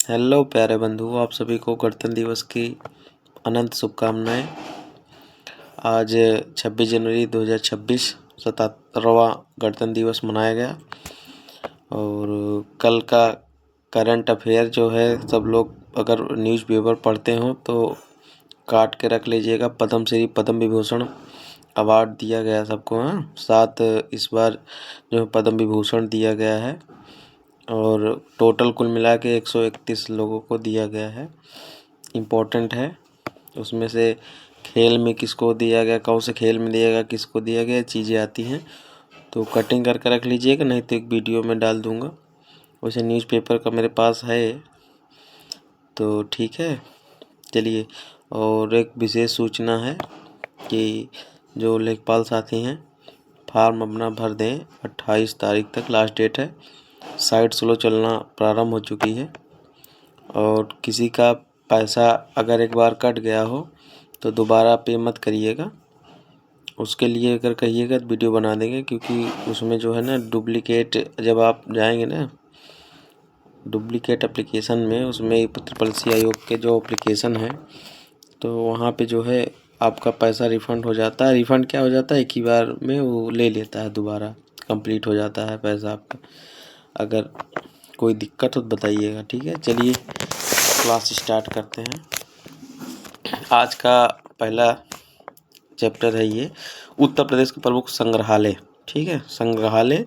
Hello प्यारे बंधुओं, आप सभी को गणतंत्र दिवस की अनंत शुभकामनाएं। आज 26 जनवरी 2026 77वां गणतंत्र दिवस मनाया गया। और कल का करंट अफेयर जो है, सब लोग अगर न्यूज़पेपर पढ़ते हो तो काट के रख लीजिएगा। पद्मश्री पद्म विभूषण अवार्ड दिया गया सबको। हाँ, 7 इस बार जो पद्म विभूषण दिया गया है और टोटल कुल मिला के 131 लोगों को दिया गया है। इम्पोर्टेंट है। उसमें से खेल में किसको दिया गया, कौन से खेल में दिया गया, किसको दिया गया, चीज़ें आती हैं तो कटिंग करके रख लीजिएगा, नहीं तो एक वीडियो में डाल दूंगा। वैसे न्यूज़पेपर का मेरे पास है तो ठीक है। चलिए, और एक विशेष सूचना है कि जो लेखपाल साथी हैं फॉर्म अपना भर दें। 28 तारीख तक लास्ट डेट है। साइट स्लो चलना प्रारंभ हो चुकी है। और किसी का पैसा अगर एक बार कट गया हो तो दोबारा पे मत करिएगा। उसके लिए अगर कहिएगा तो वीडियो बना देंगे, क्योंकि उसमें जो है ना डुप्लीकेट, जब आप जाएंगे ना डुप्लीकेट एप्लीकेशन में, उसमें पत्र परीक्षा आयोग के जो एप्लीकेशन है तो वहाँ पे जो है आपका पैसा रिफ़ंड हो जाता है। रिफ़ंड क्या हो जाता है, एक ही बार में वो ले लेता है, दोबारा कंप्लीट हो जाता है पैसा आपका। अगर कोई दिक्कत हो तो बताइएगा, ठीक है। चलिए क्लास स्टार्ट करते हैं। आज का पहला चैप्टर है ये, उत्तर प्रदेश के प्रमुख संग्रहालय। ठीक है, संग्रहालय,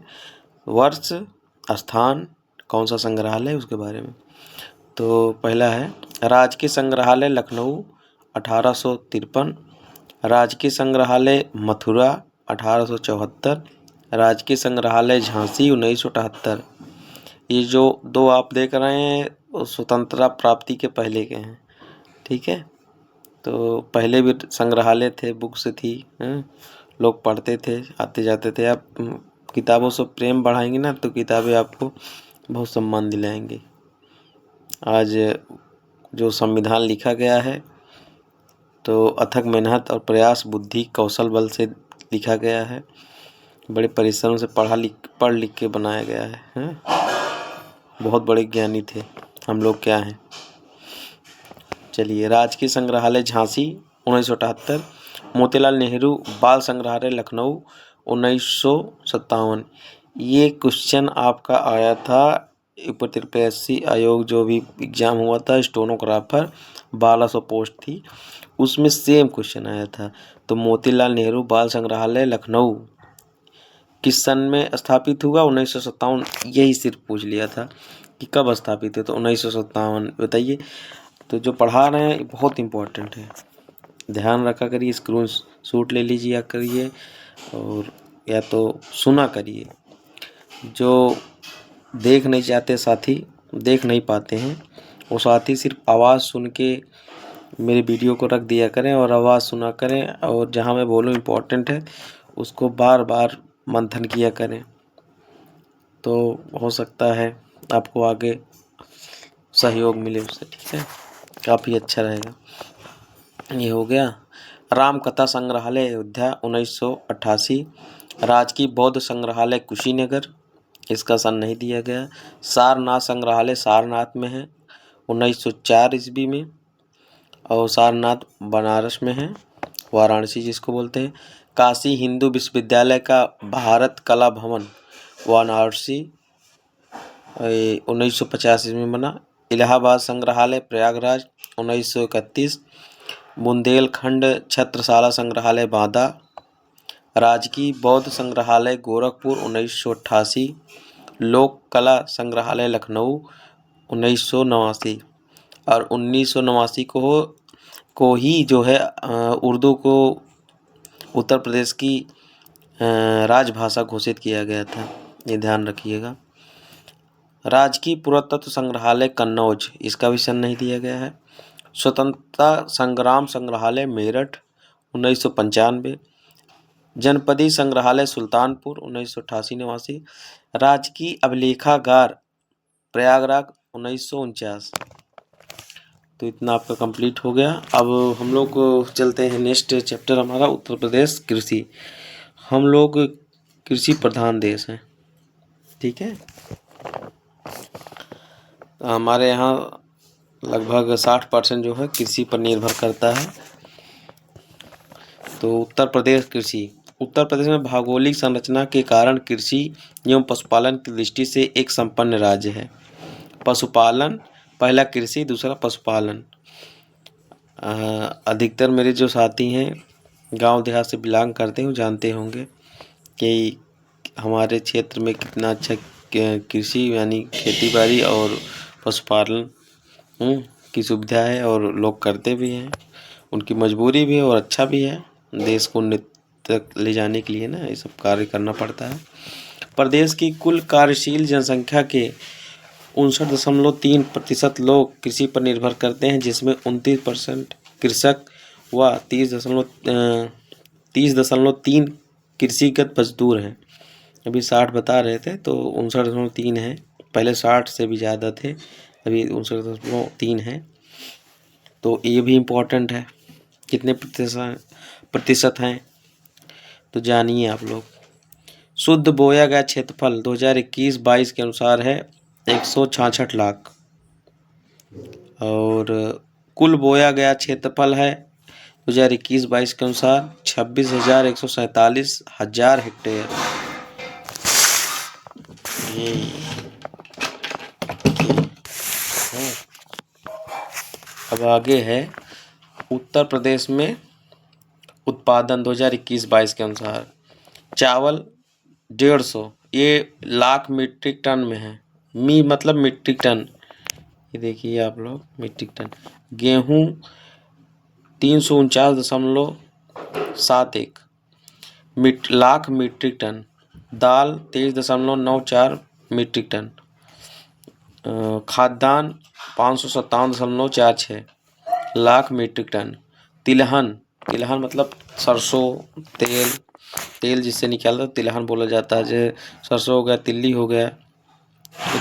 वर्ष, स्थान, कौन सा संग्रहालय उसके बारे में। तो पहला है राजकीय संग्रहालय लखनऊ 1853, राजकीय संग्रहालय मथुरा 1874, राजकीय संग्रहालय झांसी 1978। ये जो दो आप देख रहे हैं वो स्वतंत्रता प्राप्ति के पहले के हैं। ठीक है, तो पहले भी संग्रहालय थे, बुक्स थी, लोग पढ़ते थे, आते जाते थे। आप किताबों से प्रेम बढ़ाएंगे ना तो किताबें आपको बहुत सम्मान दिलाएंगी। आज जो संविधान लिखा गया है तो अथक मेहनत और प्रयास, बुद्धि, कौशल बल से लिखा गया है। बड़े परिश्रम से पढ़ लिख के बनाया गया है। बहुत बड़े ज्ञानी थे हम लोग, क्या हैं। चलिए, राजकीय संग्रहालय झांसी 1978, मोतीलाल नेहरू बाल संग्रहालय लखनऊ 1957। ये क्वेश्चन आपका आया था ऊपर PSC आयोग जो भी एग्ज़ाम हुआ था, स्टेनोग्राफर 1200 पोस्ट थी, उसमें सेम क्वेश्चन आया था। तो मोतीलाल नेहरू बाल संग्रहालय लखनऊ किस सन में स्थापित हुआ, 1957। यही सिर्फ पूछ लिया था कि कब स्थापित है, तो 1957 बताइए। तो जो पढ़ा रहे हैं बहुत इम्पोर्टेंट है, ध्यान रखा करिए, स्क्रीन शॉट ले लीजिए करिए और या तो सुना करिए। जो देख नहीं चाहते साथी, देख नहीं पाते हैं, वो साथी सिर्फ आवाज़ सुन के मेरे वीडियो को रख दिया करें और आवाज़ सुना करें, और जहाँ मैं बोलूँ इम्पोर्टेंट है उसको बार बार मंथन किया करें, तो हो सकता है आपको आगे सहयोग मिले उससे। ठीक है, काफ़ी अच्छा रहेगा। ये हो गया। राम कथा संग्रहालय अयोध्या 1988, राजकीय बौद्ध संग्रहालय कुशीनगर, इसका सन नहीं दिया गया। सारनाथ संग्रहालय सारनाथ में है 1904 ईस्वी में, और सारनाथ बनारस में है, वाराणसी जिसको बोलते हैं। काशी हिंदू विश्वविद्यालय का भारत कला भवन वाराणसी 1950 ईस्वी में बना। इलाहाबाद संग्रहालय प्रयागराज 1931, बुंदेलखंड छत्रसाला संग्रहालय बांदा, राजकीय बौद्ध संग्रहालय गोरखपुर 1988, लोक कला संग्रहालय लखनऊ 1989। और 1989 को ही जो है उर्दू को उत्तर प्रदेश की राजभाषा घोषित किया गया था, ये ध्यान रखिएगा। राजकीय पुरातत्व संग्रहालय कन्नौज, इसका भी सन नहीं दिया गया है। स्वतंत्रता संग्राम संग्रहालय मेरठ 1995, जनपदी संग्रहालय सुल्तानपुर 1988-89, राजकीय अभिलेखागार प्रयागराज 1949। तो इतना आपका कंप्लीट हो गया। अब हम लोग चलते हैं नेक्स्ट चैप्टर हमारा, उत्तर प्रदेश कृषि। हम लोग कृषि प्रधान देश हैं। ठीक है, हमारे यहाँ लगभग 60% जो है कृषि पर निर्भर करता है। तो उत्तर प्रदेश में भौगोलिक संरचना के कारण कृषि एवं पशुपालन की दृष्टि से एक संपन्न राज्य है। पशुपालन, पहला कृषि, दूसरा पशुपालन। अधिकतर मेरे जो साथी हैं गांव देहात से बिलोंग करते हैं, जानते होंगे कि हमारे क्षेत्र में कितना अच्छा कृषि यानी खेती बाड़ी और पशुपालन की सुविधा है, और लोग करते भी हैं। उनकी मजबूरी भी है और अच्छा भी है। देश को उन्नति तक ले जाने के लिए ना ये सब कार्य करना पड़ता है। प्रदेश की कुल कार्यशील जनसंख्या के 59.3% लोग कृषि पर निर्भर करते हैं, जिसमें 29% कृषक व 30.3 कृषिगत मजदूर हैं। अभी 60 बता रहे थे तो 59.3 है। पहले 60 से भी ज़्यादा थे, अभी 59.3 है। तो ये भी इम्पोर्टेंट है। कितने प्रतिशत हैं तो जानिए आप लोग। शुद्ध बोया गया क्षेत्रफल 2021-22 के अनुसार है 166 लाख, और कुल बोया गया क्षेत्रफल है 2021-22 के अनुसार 26,147 हजार हेक्टेयर। अब आगे है उत्तर प्रदेश में उत्पादन 2021-22 के अनुसार चावल 150, ये लाख मीट्रिक टन में है। मतलब मीट्रिक टन, ये देखिए आप लोग मीट्रिक टन। गेहूँ 349.71 लाख मीट्रिक टन। दाल 23.94 मीट्रिक टन। खाद्यान्न 557.46 लाख मीट्रिक टन। तिलहन मतलब सरसों तेल जिससे निकालता तिलहन बोला जाता है। जैसे सरसों हो गया, तिल्ली हो गया,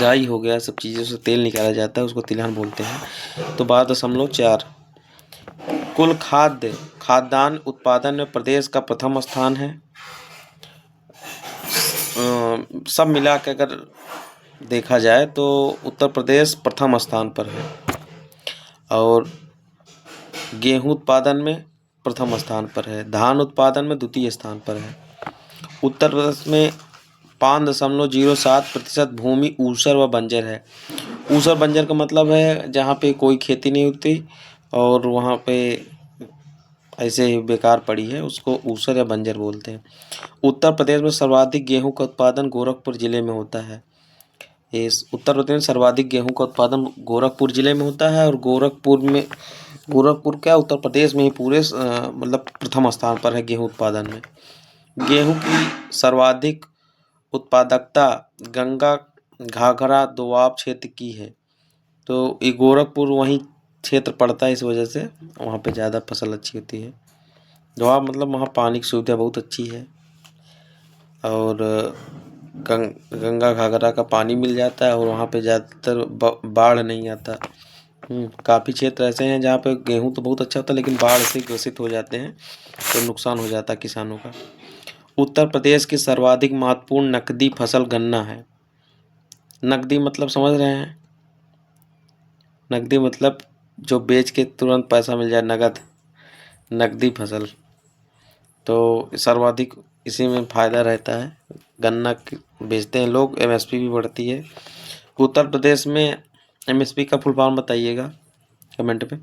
राई हो गया, सब चीज़ों से तेल निकाला जाता है, उसको तिलहन बोलते हैं। तो 12.4। कुल खाद्यान्न उत्पादन में प्रदेश का प्रथम स्थान है। सब मिला के अगर देखा जाए तो उत्तर प्रदेश प्रथम स्थान पर है, और गेहूं उत्पादन में प्रथम स्थान पर है। धान उत्पादन में द्वितीय स्थान पर है। उत्तर प्रदेश में 5.07% भूमि ऊसर व बंजर है। ऊसर बंजर का मतलब है जहाँ पे कोई खेती नहीं होती और वहाँ पे ऐसे ही बेकार पड़ी है, उसको ऊसर या बंजर बोलते हैं। उत्तर प्रदेश में सर्वाधिक गेहूं का उत्पादन गोरखपुर जिले में होता है। इस उत्तर प्रदेश में सर्वाधिक गेहूं का उत्पादन गोरखपुर जिले में होता है, और गोरखपुर क्या उत्तर प्रदेश में ही पूरे मतलब प्रथम स्थान पर है गेहूं उत्पादन में। गेहूं की सर्वाधिक उत्पादकता गंगा घाघरा दोआब क्षेत्र की है। तो ये गोरखपुर वहीं क्षेत्र पड़ता है, इस वजह से वहाँ पे ज़्यादा फसल अच्छी होती है। दोआब मतलब वहाँ पानी की सुविधा बहुत अच्छी है, और गंगा घाघरा का पानी मिल जाता है, और वहाँ पे ज़्यादातर बाढ़ नहीं आता। काफ़ी क्षेत्र ऐसे हैं जहाँ पे गेहूं तो बहुत अच्छा होता है, लेकिन बाढ़ से ग्रसित हो जाते हैं तो नुकसान हो जाता है किसानों का। उत्तर प्रदेश की सर्वाधिक महत्वपूर्ण नकदी फसल गन्ना है। नकदी मतलब समझ रहे हैं? नकदी मतलब जो बेच के तुरंत पैसा मिल जाए, नकदी फसल। तो सर्वाधिक इसी में फ़ायदा रहता है। गन्ना बेचते हैं लोग, एमएसपी भी बढ़ती है। उत्तर प्रदेश में एमएसपी का फुल फॉर्म बताइएगा कमेंट पे।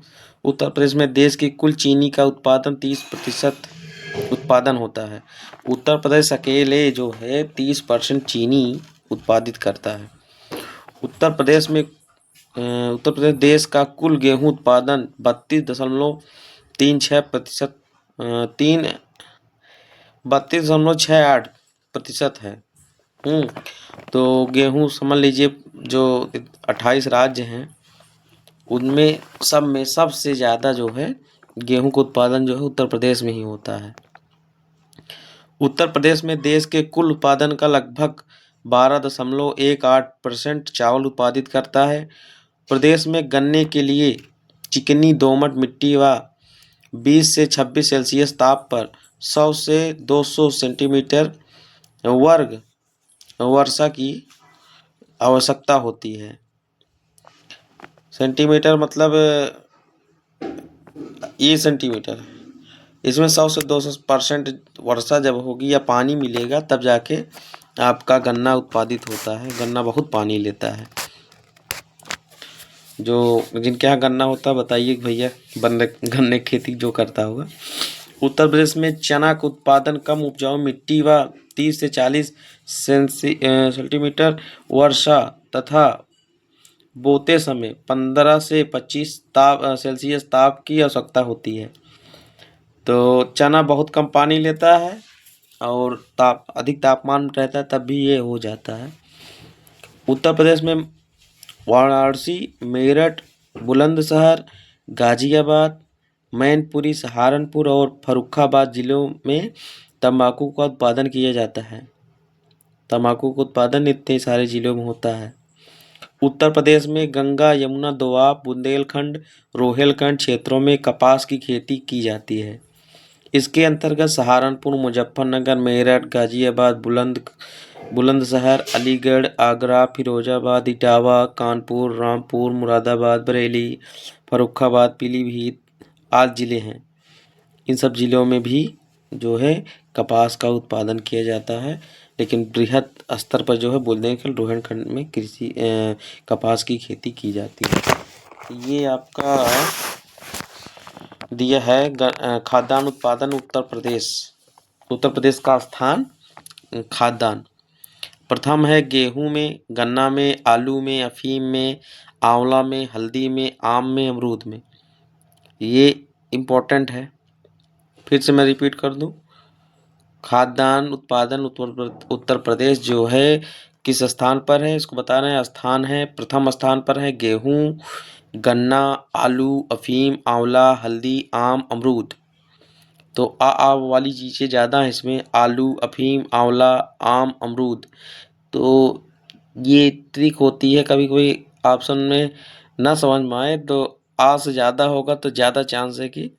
उत्तर प्रदेश में देश की कुल चीनी का उत्पादन 30% उत्पादन होता है। उत्तर प्रदेश अकेले जो है 30% चीनी उत्पादित करता है। उत्तर प्रदेश देश का कुल गेहूं उत्पादन 32.38% है। तो गेहूं समझ लीजिए जो 28 राज्य हैं उनमें सब में सबसे ज़्यादा जो है गेहूं का उत्पादन जो है उत्तर प्रदेश में ही होता है। उत्तर प्रदेश में देश के कुल उत्पादन का लगभग 12.18% चावल उत्पादित करता है। प्रदेश में गन्ने के लिए चिकनी दोमट मिट्टी व 20 से 26 सेल्सियस ताप पर 100 से 200 सेंटीमीटर वर्ग वर्षा की आवश्यकता होती है। सेंटीमीटर मतलब ये सेंटीमीटर है। इसमें 100 से 200% वर्षा जब होगी या पानी मिलेगा तब जाके आपका गन्ना उत्पादित होता है। गन्ना बहुत पानी लेता है। जो जिनके यहाँ गन्ना होता है बताइए भैया, गन्ने की खेती जो करता होगा। उत्तर प्रदेश में चना का उत्पादन कम उपजाऊ मिट्टी व 30 से 40 सेंटीमीटर वर्षा तथा बोते समय 15 से 25 सेल्सियस ताप की आवश्यकता होती है। तो चना बहुत कम पानी लेता है और अधिक तापमान रहता है तब भी ये हो जाता है। उत्तर प्रदेश में वाराणसी, मेरठ, बुलंदशहर, गाजियाबाद, मैनपुरी, सहारनपुर और फर्रुखाबाद जिलों में तंबाकू का उत्पादन किया जाता है। तंबाकू का उत्पादन इतने सारे जिलों में होता है। उत्तर प्रदेश में गंगा, यमुना, दोआब, बुंदेलखंड, रोहिलखंड क्षेत्रों में कपास की खेती की जाती है। इसके अंतर्गत सहारनपुर, मुजफ्फरनगर, मेरठ, गाजियाबाद, बुलंदशहर, अलीगढ़, आगरा, फिरोजाबाद, इटावा, कानपुर, रामपुर, मुरादाबाद, बरेली, फर्रुखाबाद, पीलीभीत आदि जिले हैं। इन सब जिलों में भी जो है कपास का उत्पादन किया जाता है, लेकिन बृहद स्तर पर जो है बुंदेलखंड, रोहिलखंड में कपास की खेती की जाती है। ये आपका दिया है खाद्यान्न उत्पादन उत्तर प्रदेश। उत्तर प्रदेश का स्थान खाद्यान्न प्रथम है गेहूं में, गन्ना में, आलू में, अफीम में, आंवला में, हल्दी में, आम में, अमरूद में। ये इम्पोर्टेंट है, फिर से मैं रिपीट कर दूं। खाद्यान्न उत्पादन उत्तर प्रदेश जो है किस स्थान पर है इसको बता रहे हैं। स्थान है, प्रथम स्थान पर है गेहूं, गन्ना, आलू, अफीम, आंवला, हल्दी, आम, अमरूद। तो आ वाली चीज़ें ज़्यादा हैं इसमें, आलू, अफीम, आंवला, आम, अमरूद। तो ये ट्रिक होती है, कभी कभी ऑप्शन में ना समझ में आए तो आ से ज़्यादा होगा तो ज़्यादा चांस है कि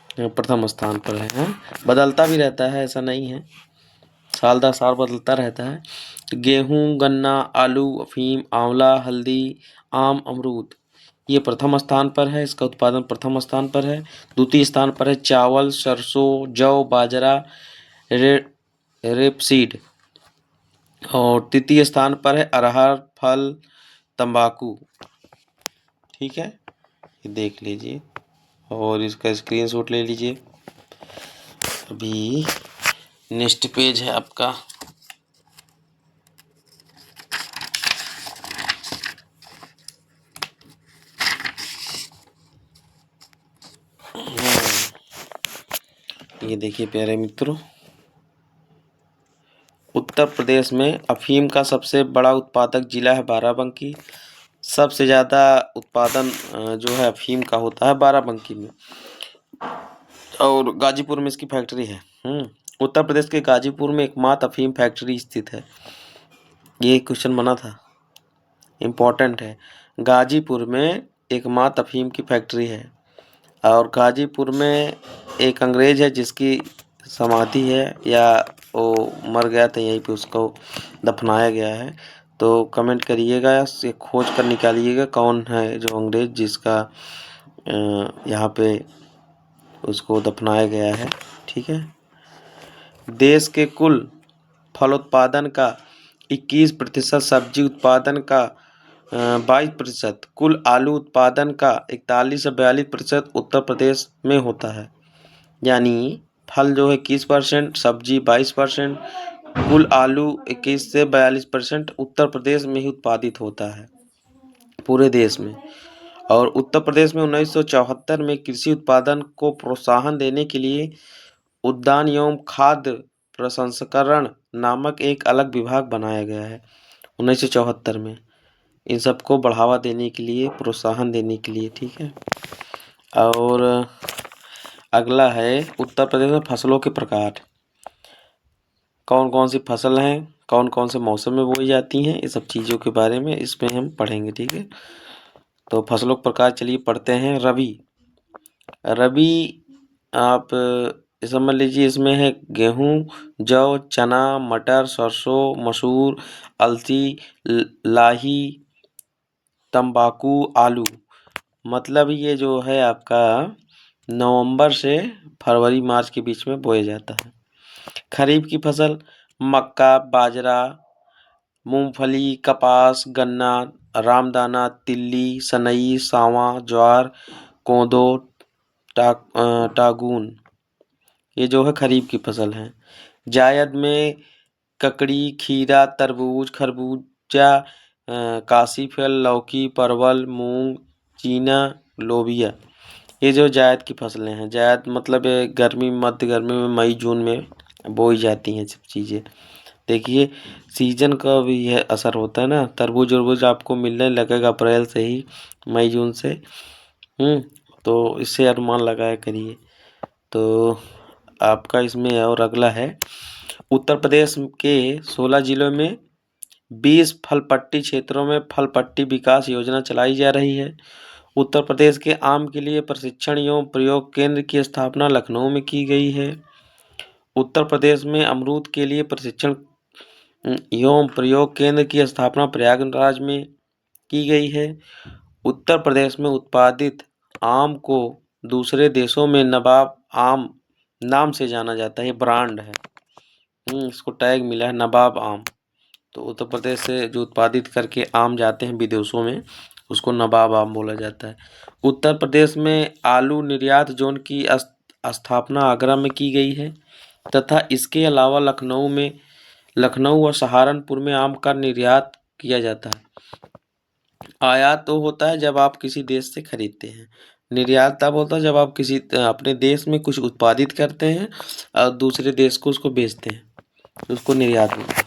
प्रथम स्थान पर है, हैं? बदलता भी रहता है, ऐसा नहीं है, साल दर साल बदलता रहता है। तो गेहूँ, गन्ना, आलू, अफीम, आंवला, हल्दी, आम, अमरूद ये प्रथम स्थान पर है, इसका उत्पादन प्रथम स्थान पर है। द्वितीय स्थान पर है चावल, सरसों, जौ, बाजरा, रेपसीड और तृतीय स्थान पर है अरहर, फल, तंबाकू। ठीक है, ये देख लीजिए और इसका स्क्रीनशॉट ले लीजिए। अभी नेक्स्ट पेज है आपका ये देखिए प्यारे मित्रों, उत्तर प्रदेश में अफीम का सबसे बड़ा उत्पादक जिला है बाराबंकी। सबसे ज़्यादा उत्पादन जो है अफीम का होता है बाराबंकी में और गाजीपुर में इसकी फैक्ट्री है। उत्तर प्रदेश के गाजीपुर में एकमात्र अफीम फैक्ट्री स्थित है। ये क्वेश्चन बना था, इम्पोर्टेंट है। गाजीपुर में एकमात्र अफीम की फैक्ट्री है और गाजीपुर में एक अंग्रेज है जिसकी समाधि है या वो मर गया था यहीं पे, उसको दफनाया गया है। तो कमेंट करिएगा, ये खोज कर निकालिएगा कौन है जो अंग्रेज जिसका यहाँ पे उसको दफनाया गया है। ठीक है, देश के कुल फलोत्पादन का 21%, सब्जी उत्पादन का 22%, कुल आलू उत्पादन का 41 से 42% उत्तर प्रदेश में होता है। यानी फल जो है 21%, सब्जी 22%, कुल आलू 21 से 42% उत्तर प्रदेश में ही उत्पादित होता है पूरे देश में। और उत्तर प्रदेश में 1974 में कृषि उत्पादन को प्रोत्साहन देने के लिए उद्यान एवं खाद्य प्रसंस्करण नामक एक अलग विभाग बनाया गया है 1974 में, इन सबको बढ़ावा देने के लिए, प्रोत्साहन देने के लिए। ठीक है, और अगला है उत्तर प्रदेश में फसलों के प्रकार, कौन कौन सी फसल हैं, कौन कौन से मौसम में बोई जाती हैं, ये सब चीज़ों के बारे में इसमें हम पढ़ेंगे। ठीक है, तो फसलों के प्रकार चलिए पढ़ते हैं। रबी आप समझ लीजिए, इसमें है गेहूँ, जौ, चना, मटर, सरसों, मसूर, अलसी, लाही, तंबाकू आलू, मतलब ये जो है आपका नवंबर से फरवरी मार्च के बीच में बोया जाता है। खरीफ की फसल मक्का, बाजरा, मूंगफली, कपास, गन्ना, रामदाना, तिल्ली, सनई, सांवा, ज्वार, कोदो, टागुन, ये जो है खरीफ की फसल है। जायद में ककड़ी, खीरा, तरबूज, खरबूजा, काशीफल, लौकी, परवल, मूंग, चीना, लोबिया, ये जो जायद की फसलें हैं। जायद मतलब गर्मी, मध्य गर्मी में मई जून में बोई जाती हैं सब चीज़ें। देखिए सीजन का भी यह असर होता है ना, तरबूज वरबूज आपको मिलने लगेगा अप्रैल से ही, मई जून से। तो इससे अनुमान लगाया करिए। तो आपका इसमें और अगला है, उत्तर प्रदेश के 16 जिलों में 20 फलपट्टी क्षेत्रों में फलपट्टी विकास योजना चलाई जा रही है। उत्तर प्रदेश के आम के लिए प्रशिक्षण एवं प्रयोग केंद्र की स्थापना लखनऊ में की गई है। उत्तर प्रदेश में अमरूद के लिए प्रशिक्षण एवं प्रयोग केंद्र की स्थापना प्रयागराज में की गई है। उत्तर प्रदेश में उत्पादित आम को दूसरे देशों में नवाब आम नाम से जाना जाता है, ये ब्रांड है। इसको टैग मिला है नवाब आम। तो उत्तर प्रदेश से जो उत्पादित करके आम जाते हैं विदेशों में, उसको नवाब आम बोला जाता है। उत्तर प्रदेश में आलू निर्यात जोन की स्थापना आगरा में की गई है तथा इसके अलावा लखनऊ और सहारनपुर में आम का निर्यात किया जाता है। आयात तो होता है जब आप किसी देश से खरीदते हैं, निर्यात तब होता है जब आप किसी अपने देश में कुछ उत्पादित करते हैं और दूसरे देश को उसको बेचते हैं, उसको निर्यात बोलते हैं।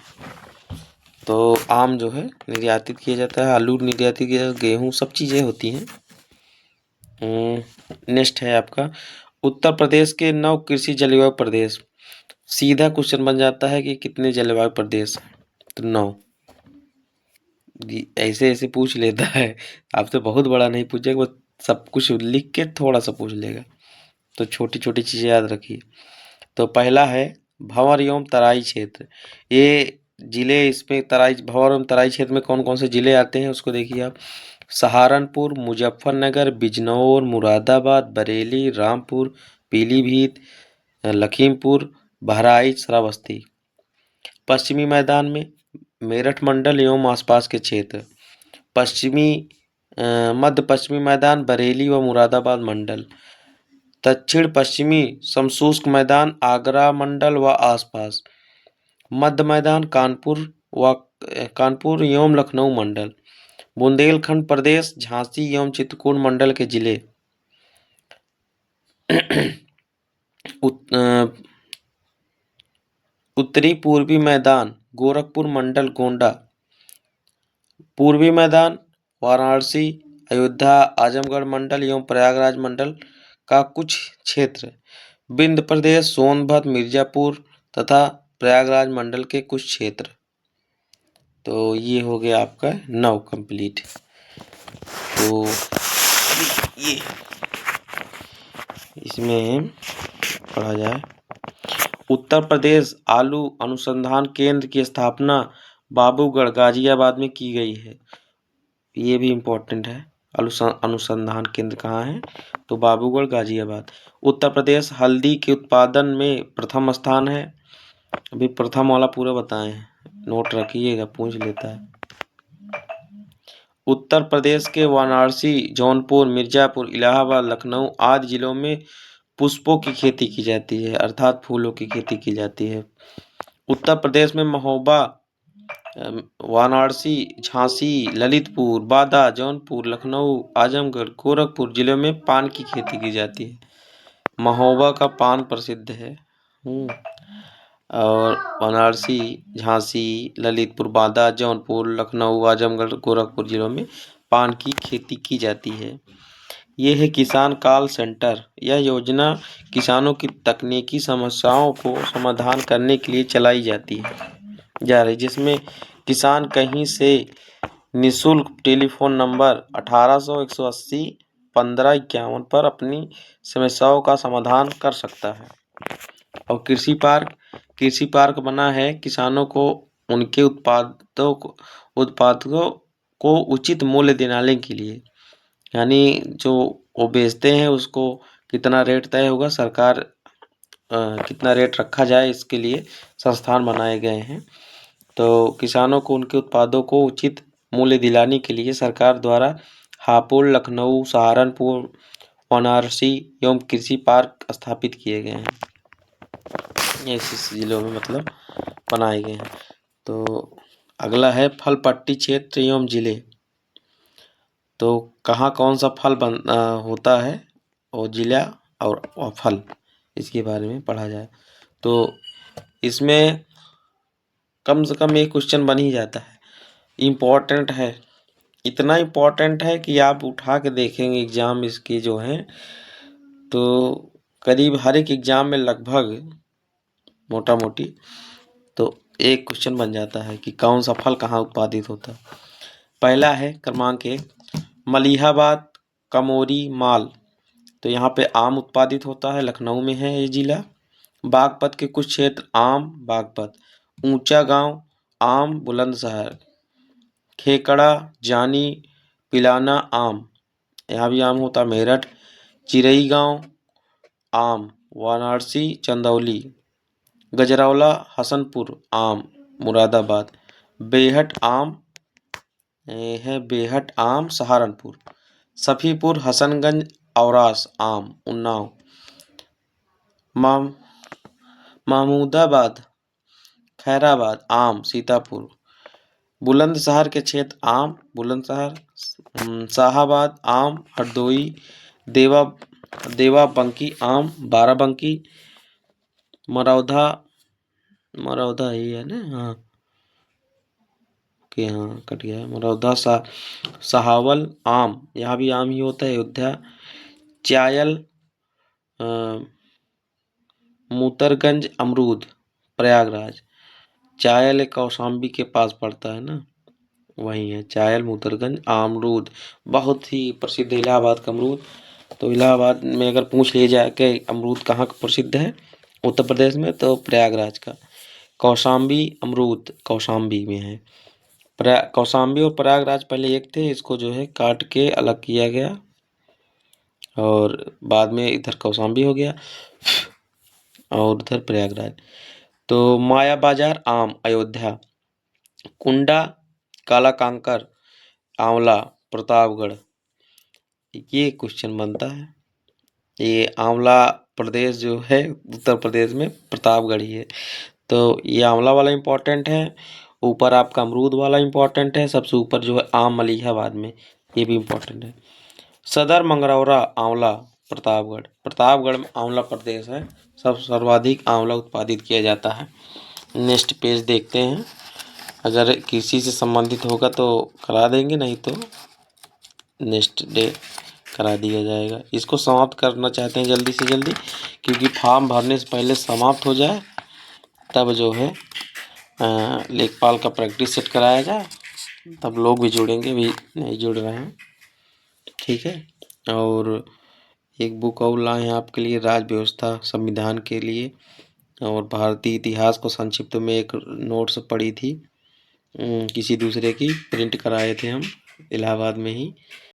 तो आम जो है निर्यातित किया जाता है, आलू निर्यातित किया जाता है, गेहूँ, सब चीज़ें होती हैं। नेक्स्ट है आपका, उत्तर प्रदेश के 9 कृषि जलवायु प्रदेश। सीधा क्वेश्चन बन जाता है कि कितने जलवायु प्रदेश हैं, तो 9। ऐसे ऐसे पूछ लेता है, आपसे बहुत बड़ा नहीं पूछेगा, वो सब कुछ लिख के थोड़ा सा पूछ लेगा। तो छोटी छोटी चीज़ें याद रखिए। तो पहला है भंवर एवं तराई क्षेत्र। ये जिले इसमें भंवर एवं तराई क्षेत्र में कौन कौन से जिले आते हैं उसको देखिए आप। सहारनपुर, मुजफ्फरनगर, बिजनौर, मुरादाबाद, बरेली, रामपुर, पीलीभीत, लखीमपुर, बहराइच, श्रावस्ती। पश्चिमी मैदान में मेरठ मंडल एवं आसपास के क्षेत्र। मध्य पश्चिमी मैदान बरेली व मुरादाबाद मंडल। दक्षिण पश्चिमी समशुष्क मैदान आगरा मंडल व आसपास। मध्य मैदान कानपुर एवं लखनऊ मंडल। बुंदेलखंड प्रदेश झांसी एवं चित्रकूट मंडल के जिले। उत्तरी पूर्वी मैदान गोरखपुर मंडल गोंडा। पूर्वी मैदान वाराणसी, अयोध्या, आजमगढ़ मंडल एवं प्रयागराज मंडल का कुछ क्षेत्र। विंध्य प्रदेश सोनभद्र, मिर्जापुर तथा प्रयागराज मंडल के कुछ क्षेत्र। तो ये हो गया आपका 9 कंप्लीट। तो ये इसमें पढ़ा जाए, उत्तर प्रदेश आलू अनुसंधान केंद्र की स्थापना बाबूगढ़ गाजियाबाद में की गई है। ये भी इम्पोर्टेंट है, अनुसंधान केंद्र कहाँ है, तो बाबूगढ़ गाजियाबाद। उत्तर प्रदेश हल्दी के उत्पादन में प्रथम स्थान है। अभी प्रथम वाला पूरा बताए हैं, नोट रखिएगा, पूछ लेता है। उत्तर प्रदेश के वाराणसी, जौनपुर, मिर्जापुर, इलाहाबाद, लखनऊ आदि जिलों में पुष्पों की खेती की जाती है, अर्थात फूलों की खेती की जाती है। उत्तर प्रदेश में महोबा, वाराणसी, झांसी, ललितपुर, बांदा, जौनपुर, लखनऊ, आजमगढ़, गोरखपुर जिलों में पान की खेती की जाती है। महोबा का पान प्रसिद्ध है। और वाराणसी, झांसी, ललितपुर, बांदा, जौनपुर, लखनऊ, आजमगढ़, गोरखपुर जिलों में पान की खेती की जाती है। ये है किसान कॉल सेंटर। यह योजना किसानों की तकनीकी समस्याओं को समाधान करने के लिए चलाई जा रही, जिसमें किसान कहीं से निःशुल्क टेलीफोन नंबर 1800-180-1551 पर अपनी समस्याओं का समाधान कर सकता है। और कृषि पार्क बना है किसानों को उनके उत्पादों को उचित मूल्य दिलाने के लिए, यानी जो वो बेचते हैं उसको कितना रेट तय होगा, सरकार कितना रेट रखा जाए, इसके लिए संस्थान बनाए गए हैं। तो किसानों को उनके उत्पादों को उचित मूल्य दिलाने के लिए सरकार द्वारा हापुड़, लखनऊ, सहारनपुर, वाराणसी एवं कृषि पार्क स्थापित किए गए हैं। ऐसे जिलों में मतलब बनाए गए हैं। तो अगला है फल पट्टी क्षेत्र एवं जिले। तो कहाँ कौन सा फल होता है और जिला और फल, इसके बारे में पढ़ा जाए। तो इसमें कम से कम एक क्वेश्चन बन ही जाता है, इम्पोर्टेंट है, इतना इम्पोर्टेंट है कि आप उठा के देखेंगे एग्जाम इसके जो हैं, तो करीब हर एक एग्जाम में लगभग मोटा मोटी तो एक क्वेश्चन बन जाता है कि कौन सा फल कहाँ उत्पादित होता है। पहला है क्रमांक 1, मलिहाबाद, कमोरी, माल। तो यहाँ पे आम उत्पादित होता है, लखनऊ में है ये जिला। बागपत के कुछ क्षेत्र आम, बागपत। ऊंचा गांव आम, बुलंदशहर। खेकड़ा, जानी, पिलाना आम, यहाँ भी आम होता है, मेरठ। चिरई गांव आम, वाराणसी, चंदौली। गजरौला, हसनपुर आम, मुरादाबाद। बेहट आम, ये है बेहट आम, सहारनपुर। सफीपुर, हसनगंज, औरास आम, उन्नाव। महमूदाबाद, खैराबाद आम, सीतापुर। बुलंदशहर के क्षेत्र आम, बुलंदशहर। शाहाबाद आम, हरदोई। देवाबंकी आम, बाराबंकी। मरौधा, मरौधा ही है ना, हाँ कि हाँ कट गया है। मरौधा सहावल आम, यहाँ भी आम ही होता है, अयोध्या। चायल, मुतरगंज अमरूद, प्रयागराज। चायल कौशाम्बी के पास पड़ता है ना, वही है चायल, मुतरगंज, अमरूद बहुत ही प्रसिद्ध है इलाहाबाद का अमरूद। तो इलाहाबाद में अगर पूछ लिया जाए कि अमरूद कहाँ का प्रसिद्ध है उत्तर प्रदेश में, तो प्रयागराज का। कौशाम्बी अमरूद कौशाम्बी में है। कौशाम्बी और प्रयागराज पहले एक थे, इसको जो है काट के अलग किया गया और बाद में इधर कौशाम्बी हो गया और उधर प्रयागराज। तो माया बाजार आम, अयोध्या। कुंडा, काला कांकर, आंवला, प्रतापगढ़। ये क्वेश्चन बनता है, ये आंवला प्रदेश जो है उत्तर प्रदेश में प्रतापगढ़ ही है। तो ये आंवला वाला इम्पोर्टेंट है। ऊपर आपका अमरूद वाला इम्पोर्टेंट है, सबसे ऊपर जो है आम मलिहाबाद में, ये भी इम्पोर्टेंट है। सदर, मंगरौरा, आंवला, प्रतापगढ़। प्रतापगढ़ में आंवला प्रदेश है, सब सर्वाधिक आंवला उत्पादित किया जाता है। नेक्स्ट पेज देखते हैं, अगर कृषि से संबंधित होगा तो करा देंगे, नहीं तो नेक्स्ट डे करा दिया जाएगा। इसको समाप्त करना चाहते हैं जल्दी से जल्दी, क्योंकि फॉर्म भरने से पहले समाप्त हो जाए, तब जो है लेखपाल का प्रैक्टिस सेट कराया जाए, तब लोग भी जुड़ेंगे, भी नहीं जुड़ रहे हैं, ठीक है। और एक बुक और लाए हैं आपके लिए, राज व्यवस्था संविधान के लिए, और भारतीय इतिहास को संक्षिप्त में एक नोट्स पढ़ी थी किसी दूसरे की, प्रिंट कराए थे हम इलाहाबाद में ही।